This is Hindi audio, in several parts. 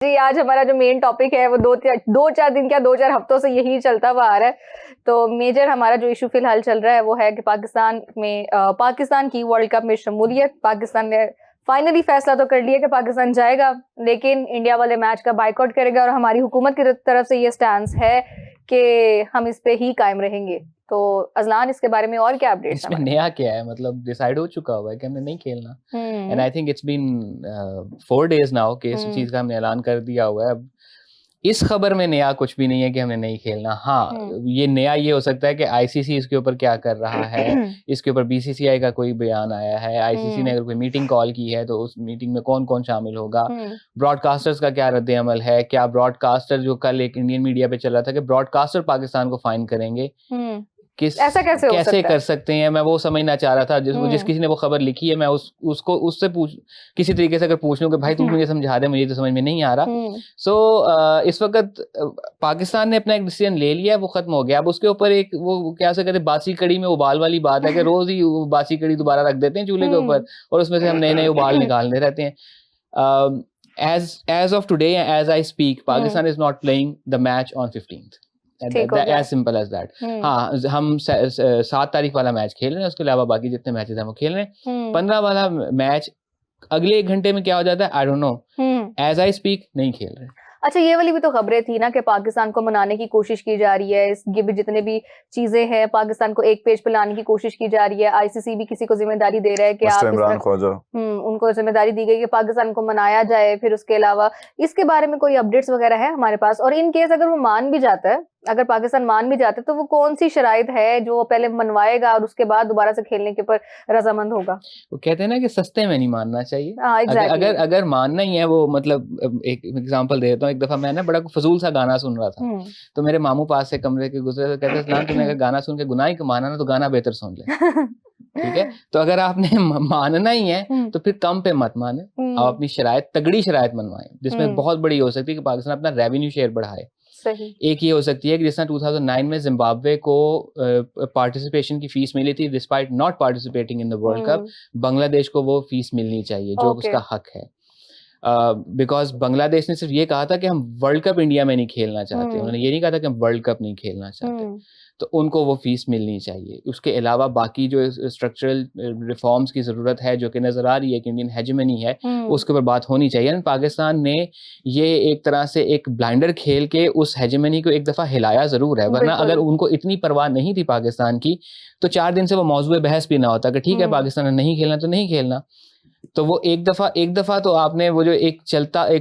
जी, आज हमारा जो मेन टॉपिक है वो 2-4 दिन क्या 2-4 हफ्तों से यही चलता हुआ आ रहा है। तो मेजर हमारा जो इशू फिलहाल चल रहा है वो है कि पाकिस्तान की वर्ल्ड कप में शमूलियत। पाकिस्तान ने फाइनली फैसला तो कर लिया कि पाकिस्तान जाएगा, लेकिन इंडिया वाले मैच का बायकॉट करेगा और हमारी हुकूमत की तरफ से ये स्टैंस है कि हम इस पे ही कायम रहेंगे। तो अजलान, इसके बारे में और क्या अपडेट्स इसमें नया क्या है? मतलब डिसाइड हो चुका हुआ है कि हमने नहीं खेलना। And I think it's been 4 days now कि इस चीज का हमने ऐलान कर दिया हुआ है। अब इस खबर में नया कुछ भी नहीं है कि हमने नहीं खेलना। हाँ, ये नया ये हो सकता है कि आईसीसी इसके ऊपर क्या कर रहा है, इसके ऊपर बीसीसीआई का कोई बयान आया है, आईसीसी ने अगर कोई मीटिंग कॉल की है तो उस मीटिंग में कौन कौन शामिल होगा, ब्रॉडकास्टर्स का क्या रद्द अमल है, क्या ब्रॉडकास्टर जो कल एक इंडियन मीडिया पे चल रहा था कि ब्रॉडकास्टर पाकिस्तान को फाइन करेंगे, ऐसा कैसे कर सकते हैं। मैं वो समझना चाह रहा था जिस किसी ने वो खबर लिखी है, मैं उसको उससे किसी तरीके से अगर पूछ लूं कि भाई तू मुझे समझा दे, मुझे तो समझ में नहीं आ रहा। सो इस वक्त पाकिस्तान ने अपना एक डिसीजन ले लिया है, वो खत्म हो गया। अब उसके ऊपर एक वो क्या से कहते बासी कड़ी में उबाल वाली बात है कि रोज ही बासी कड़ी दोबारा रख देते हैं चूल्हे के ऊपर और उसमें से हम नए नए उबाल निकालते रहते हैं। as of today, as I speak, Pakistan is not playing the match on 15th. As simple as that. हाँ, हम 7 तारीख वाला मैच खेल रहे हैं, उसके अलावा बाकी जितने मैचेस हैं वो खेल रहे हैं। 15 वाला मैच अगले 1 घंटे में क्या हो जाता है I don't know. As I speak नहीं खेल रहे। अच्छा, ये वाली भी तो खबरें थी ना कि पाकिस्तान को मनाने की कोशिश की जा रही है, ये भी जितने भी चीजें हैं पाकिस्तान को एक पेज पे लाने की कोशिश की जा रही है। आईसीसी भी किसी को जिम्मेदारी दे रहा है कि आप उनको जिम्मेदारी दी गई कि पाकिस्तान को मनाया जाए। फिर उसके अलावा इसके बारे में कोई अपडेट्स वगैरह है हमारे पास? और इन केस अगर वो मान भी जाता है, अगर पाकिस्तान मान भी जाता है, तो वो कौन सी शराइत है जो पहले मनवाएगा और उसके बाद दोबारा से खेलने के ऊपर रजामंद होगा? वो कहते हैं ना कि सस्ते में नहीं मानना चाहिए। exactly. अगर मानना ही है वो, मतलब एक एग्जांपल दे देता हूँ। एक दफा मैं ना बड़ा फजूल सा गाना सुन रहा था, तो मेरे मामू पास से कमरे के गुजरे, तो कहते इस्लाम तुमने अगर गाना सुन के गुनाह ही कमाना ना तो गाना बेहतर सुन ले। ठीक है, तो अगर आपने मानना ही है तो फिर कम पे मत माने, आप अपनी शराइत तगड़ी शराइत मनवाएं जिसमें बहुत बड़ी हो सकती है कि पाकिस्तान अपना रेवेन्यू शेयर बढ़ाए। सही। एक ये हो सकती है कि जिस तरह 2009 में जिम्बाब्वे को पार्टिसिपेशन की फीस मिली थी despite not participating in the world cup, Bangladesh को वो फीस मिलनी चाहिए जो उसका हक है। बिकॉज बांग्लादेश ने सिर्फ ये कहा था कि हम वर्ल्ड कप इंडिया में नहीं खेलना चाहते, उन्होंने ये नहीं कहा था कि हम वर्ल्ड कप नहीं खेलना चाहते, तो उनको वो फीस मिलनी चाहिए। उसके अलावा बाकी जो स्ट्रक्चरल रिफॉर्म्स की ज़रूरत है जो कि नज़र आ रही है कि इंडियन हेजेमनी है, उसके ऊपर बात होनी चाहिए। पाकिस्तान ने ये एक तरह से एक ब्लाइंडर खेल के उस हेजेमनी को एक दफ़ा हिलाया ज़रूर है, वरना अगर उनको इतनी परवाह नहीं थी पाकिस्तान की तो 4 दिन से वो मौजूद बहस भी ना होता कि ठीक है पाकिस्तान ने नहीं खेलना तो नहीं खेलना। तो वो एक दफा तो आपने वो जो एक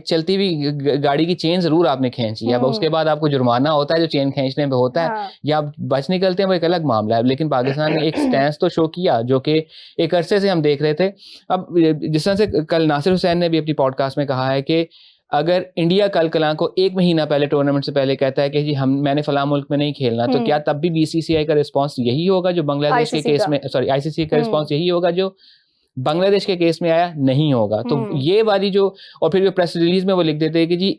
चलती हुई गाड़ी की चेन जरूर आपने खींची है, अब उसके बाद आपको जुर्माना होता है जो चेन खींचने पे होता है, या आप बच निकलते हैं वो एक अलग मामला है। लेकिन पाकिस्तान ने एक स्टैंस तो शो किया जो कि एक अरसे से हम देख रहे थे। अब जिस तरह से कल नासिर हुसैन ने भी अपनी पॉडकास्ट में कहा है कि अगर इंडिया कल कलां को 1 महीना पहले टूर्नामेंट से पहले कहता है कि जी मैंने फलां मुल्क में नहीं खेलना, तो क्या तब भी बीसीसीआई का रिस्पॉन्स यही होगा जो बांग्लादेश के केस में, आईसीसी का रिस्पॉन्स यही होगा जो बांग्लादेश के केस में आया? नहीं होगा। तो ये वाली जो, और फिर जो प्रेस रिलीज में वो लिख देते हैं कि जी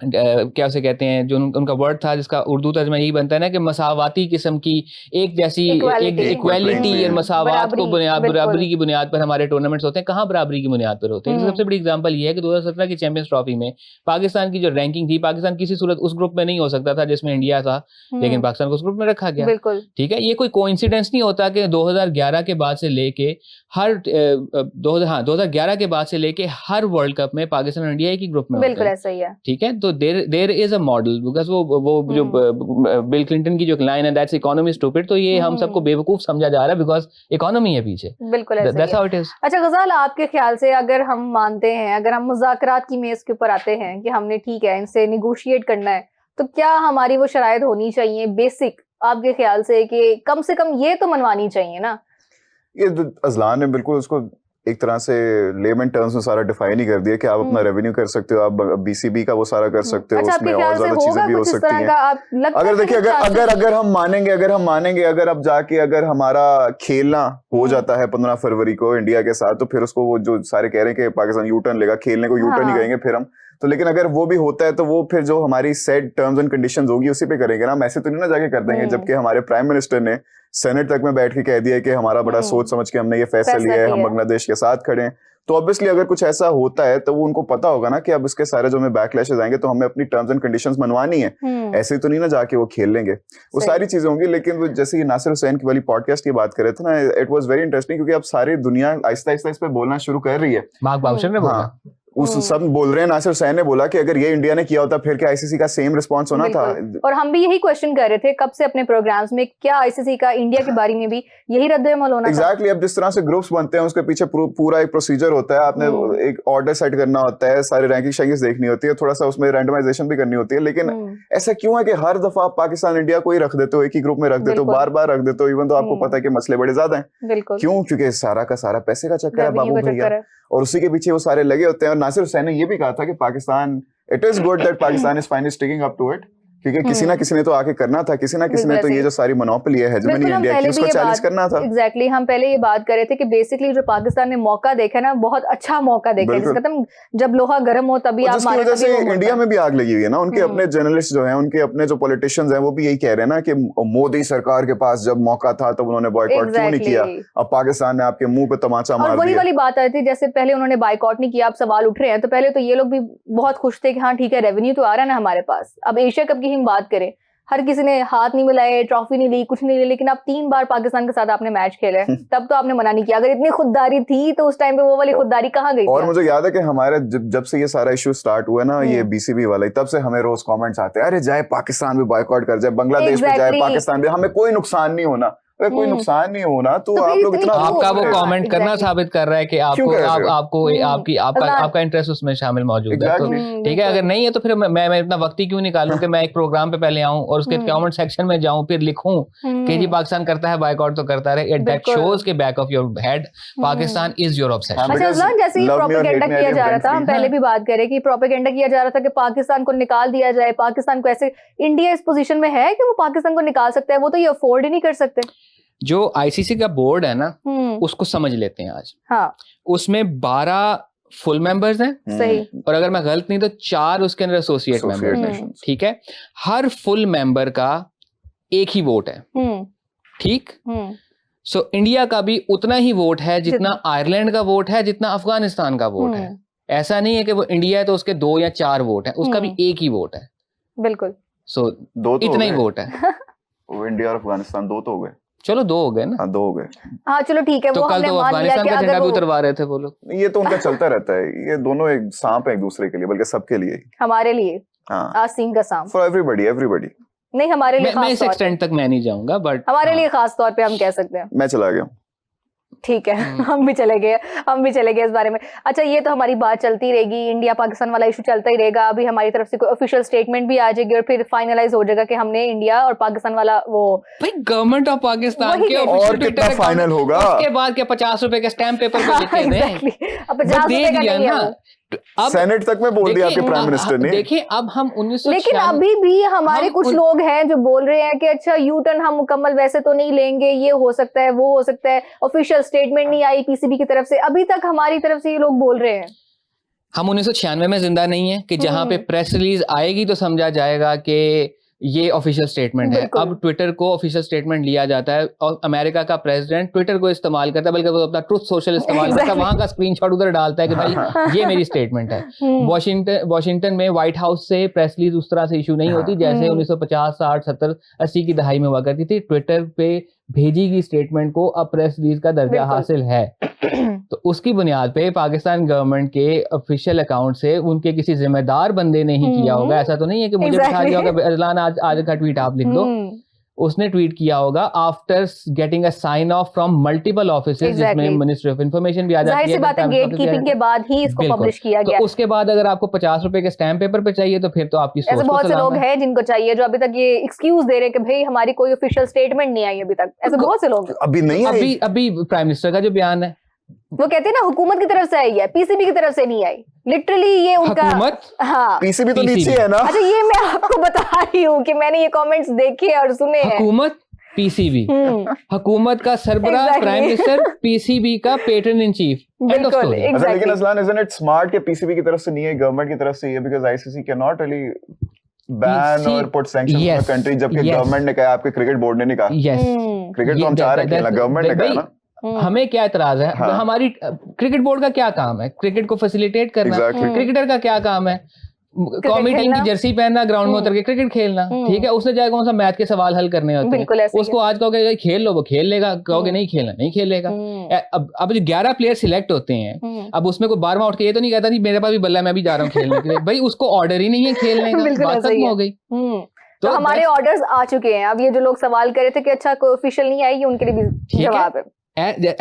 क्या उसे कहते हैं, जो उनका वर्ड था जिसका उर्दू तर्जमा यही बनता है ना कि मसावाती किस्म की एक जैसी इक्वालिटी और मसावात को बराबरी की बुनियाद पर हमारे टूर्नामेंट्स होते हैं। कहाँ बराबरी की बुनियाद पर होते हैं? सबसे बड़ी एग्जांपल ये है कि 2017 की चैंपियंस ट्रॉफी में पाकिस्तान की जो रैंकिंग थी, पाकिस्तान किसी सूरत उस ग्रुप में नहीं हो सकता था जिसमें इंडिया था, लेकिन पाकिस्तान को उस ग्रुप में रखा गया। ठीक है, ये कोई कोइंसिडेंस नहीं होता कि 2011 के बाद से लेके हर 2011 के बाद से लेके हर वर्ल्ड कप में पाकिस्तान और इंडिया एक ही ग्रुप में होते हैं। बिल्कुल ऐसा ही है। ठीक है, तो there is a model, because वो जो बिल क्लिंटन की जो लाइन है दैट्स इकोनॉमी स्टूपिड, तो ये हम सबको बेवकूफ समझा जा रहा है बिकॉज इकोनॉमी है पीछे। बिल्कुल ऐसा दैट्स हाउ इट इज। अच्छा गजाल, आपके ख्याल से अगर हम मानते हैं, अगर हम मुज़ाकरात की मेज के ऊपर आते हैं कि हमने ठीक है इनसे निगोशिएट करना है, तो क्या हमारी वो शराइत होनी चाहिए बेसिक आपके ख्याल से कि कम से कम ये तो मनवानी चाहिए ना? ये अजलान ने बिल्कुल उसको एक तरह से लेमन टर्म्स में सारा डिफाइन ही कर दिया कि आप अपना रेवेन्यू कर सकते हो, आप बीसीबी का वो सारा कर सकते हो, उसमें और ज्यादा चीजें भी हो सकती हैं। अगर देखिए अगर हम मानेंगे अगर अब जाके अगर हमारा खेलना हो जाता है 15 फरवरी को इंडिया के साथ, तो फिर उसको वो जो सारे कह रहे हैं कि पाकिस्तान यू टर्न लेगा, खेलने को यू टर्न ही कहेंगे फिर हम तो। लेकिन अगर वो भी होता है तो वो फिर जो हमारी सेट टर्म्स एंड कंडीशंस होगी उसी पे करेंगे ना, हम ऐसे तो नहीं ना जाके कर देंगे। जबकि हमारे प्राइम मिनिस्टर ने सेनेट तक में बैठ के कह दिया कि हमारा बड़ा सोच समझ के हमने ये फैसला लिया है, हम बांग्लादेश के साथ खड़े हैं। तो ऑब्वियसली अगर कुछ ऐसा होता है तो वो उनको पता होगा ना कि अब इसके सारे जो हमें बैकलैशेस आएंगे तो हमें अपनी टर्म्स एंड कंडीशंस मनवानी है, ऐसे तो नहीं ना जाके वो खेल लेंगे, वो सारी चीजें होंगी। लेकिन वो जैसे ये नासिर हुसैन की वाली पॉडकास्ट की बात कर रहे थे ना, इट वाज वेरी इंटरेस्टिंग क्योंकि अब सारी दुनिया आहिस्ता आहिस्ता इस पे बोलना शुरू कर रही है। मार्क बाउशर ने बोला, उस सब बोल रहे हैं, नासिर हुसैन ने बोला कि अगर ये इंडिया ने किया होता फिर क्या आईसीसी का सेम रिस्पांस होना था। और हम भी यही क्वेश्चन कर रहे थे कब से अपने प्रोग्राम्स में, क्या आईसीसी का इंडिया के बारे में भी यही रद्द-ए-अमल होना था। एग्जैक्टली, अब जिस तरह से ग्रुप्स बनते हैं उसके पीछे पूरा एक प्रोसीजर होता है, आपने एक ऑर्डर सेट करना होता है, सारी रैंकिंग शैंकिंग देखनी होती है, थोड़ा सा उसमें रैंडमाइजेशन भी करनी होती है। लेकिन ऐसा क्यों है कि हर दफा आप पाकिस्तान इंडिया को ही रख देते हो, एक ही ग्रुप में रख देते हो, बार बार रख देते हो, इवन तो आपको पता है कि मसले बड़े ज्यादा हैं। क्यों? क्योंकि सारा का सारा पैसे का चक्कर है बाबू भैया, और उसी के पीछे वो सारे लगे होते हैं। और नासिर हुसैन ने ये भी कहा था कि Pakistan, it is good that Pakistan is finally sticking up to it, क्योंकि किसी ना किसी ने तो आके करना था, किसी ना किसी ने तो ये जो सारी मोनोपोली है हेजेमनी इंडिया की, उसको चैलेंज करना था। एग्जैक्टली, हम पहले ये बात कर रहे थे कि बेसिकली जो पाकिस्तान ने मौका देखा ना, बहुत अच्छा मौका देखा, जिसका तुम जब लोहा गर्म हो तभी आप मारे। वजह से इंडिया में भी आग लगी हुई है ना, उनके अपने जर्नलिस्ट जो हैं, उनके अपने जो पॉलिटिशियंस हैं, वो भी यही कह रहे हैं ना कि मोदी सरकार के पास जब मौका था तब उन्होंने बॉयकॉट क्यों नहीं किया, अब पाकिस्तान ने आपके मुंह पे तमाचा मार दिया। वही वाली बात आई थी, जैसे पहले उन्होंने बॉयकॉट नहीं किया, अब सवाल उठ रहे हैं, तो पहले तो ये लोग भी बहुत खुश थे कि हाँ ठीक है, रेवेन्यू तो आ रहा है ना हमारे पास। अब एशिया कप की हम बात करें, हर किसी ने हाथ नहीं मिलाए, ट्रॉफी नहीं ली, कुछ नहीं ली, लेकिन आप 3 बार पाकिस्तान के साथ आपने मैच खेले, तब तो आपने मना नहीं किया। अगर इतनी खुददारी थी तो उस टाइम पे वो वाली खुददारी कहाँ गई? और मुझे याद है कि हमारे जब से ये सारा इश्यू स्टार्ट हुआ ना, ये बीसीबी वाला, तब से हमें रोज कमेंट्स आते हैं, अरे जाए पाकिस्तान भी बॉयकॉट कर जाए, बांग्लादेश भी जाए, पाकिस्तान भी, हमें कोई नुकसान नहीं होना। अगर कोई नुकसान नहीं होना तो आप लोग इतना, आपका वो कमेंट करना साबित कर रहा है कि आपका इंटरेस्ट उसमें शामिल मौजूद है। तो ठीक है, अगर नहीं है तो फिर मैं इतना वक्त ही क्यों निकालूं कि मैं एक प्रोग्राम पे पहले आऊं और उसके कमेंट सेक्शन में जाऊं, फिर लिखूं कि जी पाकिस्तान करता है बॉयकॉट तो करता रहे। दैट शोज के back of your head Pakistan is your obsession. अच्छा अजलान, जैसे ये प्रोपेगेंडा किया जा रहा था, हम पहले भी बात करें कि प्रोपेगेंडा किया जा रहा था कि पाकिस्तान को निकाल दिया जाए, पाकिस्तान को ऐसे, इंडिया इस पोजीशन में है कि वो पाकिस्तान को निकाल सकता है? वो तो ये अफोर्ड ही नहीं कर सकते। जो आईसीसी का बोर्ड है ना, उसको समझ लेते हैं आज। हाँ। उसमें 12 फुल मेंबर्स हैं, सही, और अगर मैं गलत नहीं तो 4 उसके अंदर एसोसिएट मेंबर्स हैं। ठीक है, हर फुल मेंबर का एक ही वोट है। ठीक, सो इंडिया का भी उतना ही वोट है जितना आयरलैंड का वोट है, जितना अफगानिस्तान का वोट है। ऐसा नहीं है कि वो इंडिया है तो उसके 2 या 4 वोट है, उसका भी एक ही वोट है। बिल्कुल, सो इतना ही वोट है। वो इंडिया और अफगानिस्तान 2 तो हो गए, चलो 2 हो गए ना। हाँ 2 हो गए। हाँ चलो ठीक है, तो वो कल तो अफगानिस्तान का झंडा भी उतरवा रहे थे वो लोग। ये तो उनका चलता रहता है, ये दोनों एक सांप है एक दूसरे के लिए, बल्कि सबके लिए, हमारे लिए। हाँ, आस्तीन का सांप फॉर एवरीबॉडी। नहीं, हमारे लिए मैं इस एक्सटेंट तक मैं नहीं जाऊंगा, बट हमारे लिए खास तौर पे हम कह सकते हैं। मैं चला गया, ठीक है, हम भी चले गए इस बारे में। अच्छा, ये तो हमारी बात चलती रहेगी, इंडिया पाकिस्तान वाला इशू चलता ही रहेगा। अभी हमारी तरफ से कोई ऑफिशियल स्टेटमेंट भी आ जाएगी और फिर फाइनलाइज हो जाएगा कि हमने इंडिया और पाकिस्तान वाला वो, भाई गवर्नमेंट ऑफ पाकिस्तान के और कितना फाइनल होगा, उसके बाद क्या 50 रुपए के स्टैम्प पेपर पे लिखे थे, अब 50 रुपए का नहीं है वो। अब सेनेट तक में बोल दिया आपके प्राइम मिनिस्टर ने। देखिए अब हम 1996, लेकिन अभी भी हमारे कुछ लोग हैं जो बोल रहे हैं कि अच्छा यू टर्न हम मुकम्मल वैसे तो नहीं लेंगे, ये हो सकता है, वो हो सकता है, ऑफिशियल स्टेटमेंट नहीं आई पीसीबी की तरफ से, अभी तक हमारी तरफ से ये लोग बोल रहे हैं। हम 1996 में जिंदा नहीं है कि जहां पे प्रेस रिलीज आएगी तो समझा जाएगा कि ये ऑफिशियल स्टेटमेंट है। अब ट्विटर को ऑफिशियल स्टेटमेंट लिया जाता है और अमेरिका का प्रेसिडेंट ट्विटर को इस्तेमाल करता है, बल्कि वो अपना ट्रुथ सोशल इस्तेमाल करता है, वहां का स्क्रीनशॉट उधर डालता है कि भाई ये मेरी स्टेटमेंट है। वॉशिंगटन में व्हाइट हाउस से प्रेस रिलीज उस तरह से इशू नहीं होती जैसे 1950, 60, 70, 80 की दहाई में हुआ करती थी। ट्विटर पे भेजी गई स्टेटमेंट को अब प्रेस रिलीज का दर्जा हासिल है। तो उसकी बुनियाद पे पाकिस्तान गवर्नमेंट के ऑफिशियल अकाउंट से उनके किसी जिम्मेदार बंदे ने ही किया होगा। ऐसा तो नहीं है कि मुझे बता दिया होगा अजलान आज का ट्वीट आप लिख दो। उसने ट्वीट किया होगा after getting a sign off from multiple offices, जिसमें मिनिस्ट्री ऑफ इंफॉर्मेशन भी आ जाती है। बात है, गेट कीपिंग के बाद ही इसको पब्लिश किया गया। तो उसके बाद अगर आपको 50 रुपए के स्टैम्प पेपर पे चाहिए तो फिर तो आपकी सोच, ऐसे बहुत से लोग हैं जिनको चाहिए जो अभी तक ये एक्सक्यूज दे रहे हैं कि भाई हमारी कोई ऑफिशियल स्टेटमेंट नहीं आई अभी तक। ऐसे बहुत से लोग अभी नहीं आई। अभी प्राइम मिनिस्टर का जो बयान है वो कहते हैं ना हुकूमत की तरफ से आई है, पीसीबी की तरफ से नहीं आई। लिटरली ये उनका हुकूमत, हाँ पीसीबी तो नीचे है ना। अच्छा ये मैं आपको बता रही हूँ कि मैंने ये कमेंट्स देखे और सुने हैं। हुकूमत पीसीबी, हुकूमत का सरबराह प्राइम मिनिस्टर, पीसीबी का पैटर्न इन चीफ। बिल्कुल, लेकिन असलान isn't it smart कि पीसीबी की तरफ से नहीं है, गवर्नमेंट की तरफ से है, because ICC cannot really ban or put sanctions on a country, जबकि गवर्नमेंट ने कहा, आपके क्रिकेट बोर्ड ने नहीं कहा। क्रिकेट तो हम चाह रहे हैं, गवर्नमेंट ने कहा ना। हमें क्या एतराज है? हाँ। हमारी क्रिकेट बोर्ड का क्या काम है? क्रिकेट को फैसिलिटेट करना। क्रिकेटर का क्या काम है? कौमी टीम की जर्सी पहनना, ग्राउंड में उतर के क्रिकेट खेलना। ठीक है, उसने जाए कौन सा मैथ के सवाल हल करने होते हैं, उसको आज कहोगे खेल लो, वो खेल लेगा, कहोगे नहीं खेलना, नहीं खेलेगा। अब जो 11 प्लेयर सिलेक्ट होते हैं, अब उसमें कोई 12वां उठ के ये तो नहीं कहता नहीं मेरे पास भी बल्ला है, मैं भी जा रहा हूँ खेलने के लिए। भाई उसको ऑर्डर ही नहीं है खेलने का, बात खत्म हो गई। तो हमारे ऑर्डर्स आ चुके हैं। अब ये जो लोग सवाल कर रहे थे कि अच्छा ऑफिशियल नहीं आई, उनके लिए भी जवाब है।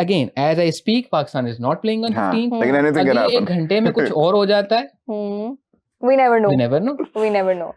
Again, as I speak, Pakistan is not playing on 15. लेकिन anything can happen. 1 घंटे में कुछ और हो जाता है। We never know. We never know. We never know.